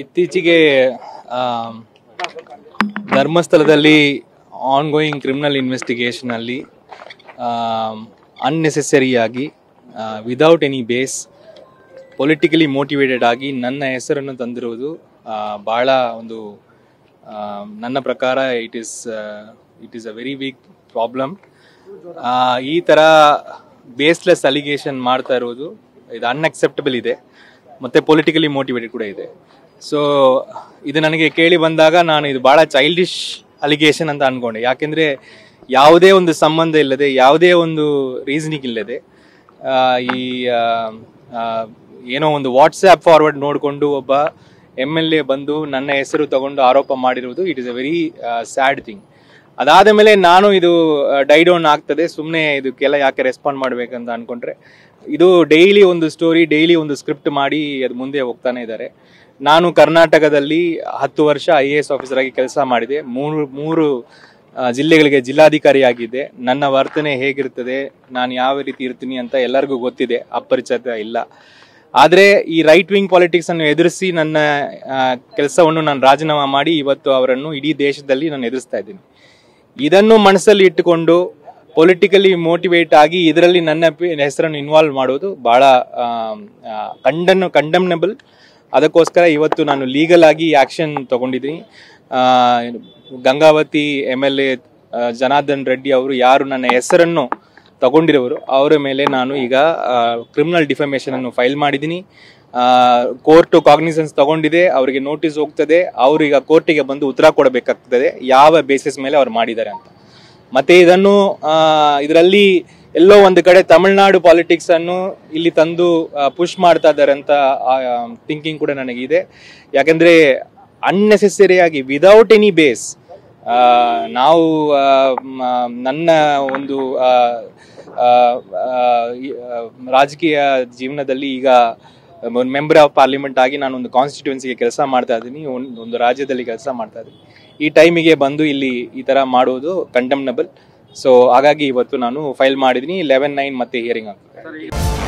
ಇತ್ತೀಚೆಗೆ ಧರ್ಮಸ್ಥಳದಲ್ಲಿ ongoing criminal investigation ಅಲ್ಲಿ ಅನ್ನೆಸೆಸರಿಯಾಗಿ without any base politically motivated ಆಗಿ ನನ್ನ ಹೆಸರನ್ನು ತಂದಿರುವುದು ಬಹಳ ಒಂದು ನನ್ನ ಪ್ರಕಾರ it is a very big problem. ಈ ಥರ ಬೇಸ್ಲೆಸ್ ಅಲಿಗೇಷನ್ ಮಾಡ್ತಾ ಇರೋದು ಇದು ಅನ್ಅಕ್ಸೆಪ್ಟಬಲ್ ಇದೆ ಮತ್ತು ಪೊಲಿಟಿಕಲಿ ಮೋಟಿವೇಟೆಡ್ ಕೂಡ ಇದೆ. ಸೊ ಇದು ನನಗೆ ಕೇಳಿ ಬಂದಾಗ ನಾನು ಇದು ಭಾಳ ಚೈಲ್ಡಿಶ್ ಅಲಿಗೇಷನ್ ಅಂತ ಅಂದ್ಕೊಂಡೆ. ಯಾಕೆಂದರೆ ಯಾವುದೇ ಒಂದು ಸಂಬಂಧ ಇಲ್ಲದೆ, ಯಾವುದೇ ಒಂದು ರೀಸನಿಂಗ್ ಇಲ್ಲದೆ ಈ ಏನೋ ಒಂದು ವಾಟ್ಸ್ಆ್ಯಪ್ ಫಾರ್ವರ್ಡ್ ನೋಡಿಕೊಂಡು ಒಬ್ಬ MLA ಬಂದು ನನ್ನ ಹೆಸರು ತಗೊಂಡು ಆರೋಪ ಮಾಡಿರುವುದು it is a very sad thing. ಅದಾದ ಮೇಲೆ ನಾನು ಇದು ಡೈಡೌನ್ ಆಗ್ತದೆ, ಸುಮ್ಮನೆ ಇದಕ್ಕೆಲ್ಲ ಯಾಕೆ ರೆಸ್ಪಾಂಡ್ ಮಾಡಬೇಕಂತ ಅಂದ್ಕೊಂಡ್ರೆ ಇದು ಡೈಲಿ ಒಂದು ಸ್ಟೋರಿ, ಡೈಲಿ ಒಂದು ಸ್ಕ್ರಿಪ್ಟ್ ಮಾಡಿ ಅದು ಮುಂದೆ ಹೋಗ್ತಾನೆ ಇದ್ದಾರೆ. ನಾನು ಕರ್ನಾಟಕದಲ್ಲಿ 10 ವರ್ಷ IAS ಆಫೀಸರ್ ಆಗಿ ಕೆಲಸ ಮಾಡಿದೆ. ಮೂರು ಜಿಲ್ಲೆಗಳಿಗೆ ಜಿಲ್ಲಾಧಿಕಾರಿ ಆಗಿದ್ದೆ. ನನ್ನ ವರ್ತನೆ ಹೇಗಿರ್ತದೆ, ನಾನು ಯಾವ ರೀತಿ ಇರ್ತೀನಿ ಅಂತ ಎಲ್ಲರಿಗೂ ಗೊತ್ತಿದೆ, ಅಪರಿಚಿತ ಇಲ್ಲ. ಆದರೆ ಈ ರೈಟ್ ವಿಂಗ್ ಪಾಲಿಟಿಕ್ಸ್ ಅನ್ನು ಎದುರಿಸಿ ನನ್ನ ಕೆಲಸವನ್ನು ನಾನು ರಾಜೀನಾಮೆ ಮಾಡಿ ಇವತ್ತು ಅವರನ್ನು ಇಡೀ ದೇಶದಲ್ಲಿ ನಾನು ಎದುರಿಸ್ತಾ ಇದ್ದೀನಿ. ಇದನ್ನು ಮನಸ್ಸಲ್ಲಿ ಇಟ್ಟುಕೊಂಡು ಪೊಲಿಟಿಕಲಿ ಮೋಟಿವೇಟ್ ಆಗಿ ಇದರಲ್ಲಿ ನನ್ನ ಹೆಸರನ್ನು ಇನ್ವಾಲ್ವ್ ಮಾಡೋದು ಬಹಳ ಕಂಡಮ್ನಬಲ್. ಅದಕ್ಕೋಸ್ಕರ ಇವತ್ತು ನಾನು ಲೀಗಲ್ ಆಗಿ ಆಕ್ಷನ್ ತಗೊಂಡಿದ್ದೀನಿ. ಗಂಗಾವತಿ MLA ಜನಾರ್ದನ್ ರೆಡ್ಡಿ ಅವರು ಯಾರು ನನ್ನ ಹೆಸರನ್ನು ತಗೊಂಡಿರೋರು ಅವರ ಮೇಲೆ ನಾನು ಈಗ ಕ್ರಿಮಿನಲ್ ಡಿಫಮೇಷನ್ ಅನ್ನು ಫೈಲ್ ಮಾಡಿದ್ದೀನಿ. ಕೋರ್ಟ್ ಕಾಗ್ನಿಸೆನ್ಸ್ ತಗೊಂಡಿದೆ, ಅವರಿಗೆ ನೋಟಿಸ್ ಹೋಗ್ತದೆ. ಅವರು ಈಗ ಕೋರ್ಟಿಗೆ ಬಂದು ಉತ್ತರ ಕೊಡಬೇಕಾಗ್ತದೆ ಯಾವ ಬೇಸಿಸ್ ಮೇಲೆ ಅವ್ರು ಮಾಡಿದ್ದಾರೆ ಅಂತ. ಮತ್ತೆ ಇದರಲ್ಲಿ ಎಲ್ಲೋ ಒಂದು ಕಡೆ ತಮಿಳ್ನಾಡು ಪಾಲಿಟಿಕ್ಸ್ ಅನ್ನು ಇಲ್ಲಿ ತಂದು ಪುಷ್ ಮಾಡ್ತಾ ಇದ್ದಾರೆ ಅಂತ ಥಿಂಕಿಂಗ್ ಕೂಡ ನನಗಿದೆ. ಯಾಕಂದ್ರೆ ಅನ್ನೆಸೆಸರಿಯಾಗಿ ವಿದೌಟ್ ಎನಿ ಬೇಸ್ ನಾವು ನನ್ನ ಒಂದು ರಾಜಕೀಯ ಜೀವನದಲ್ಲಿ ಈಗ ಮೆಂಬರ್ ಆಫ್ ಪಾರ್ಲಿಮೆಂಟ್ ಆಗಿ ನಾನು ಒಂದು ಕಾನ್ಸ್ಟಿಟ್ಯೂನ್ಸಿಗೆ ಕೆಲಸ ಮಾಡ್ತಾ ಇದ್ದೀನಿ, ಒಂದು ರಾಜ್ಯದಲ್ಲಿ ಕೆಲಸ ಮಾಡ್ತಾ ಇದ್ದೀನಿ. ಈ ಟೈಮಿಗೆ ಬಂದು ಇಲ್ಲಿ ಈ ಥರ ಮಾಡೋದು ಕಂಡಮ್ನಬಲ್. ಸೊ ಹಾಗಾಗಿ ಇವತ್ತು ನಾನು ಫೈಲ್ ಮಾಡಿದ್ದೀನಿ. 11/9 ಮತ್ತೆ ಹಿಯರಿಂಗ್ ಆಗ್ತದೆ.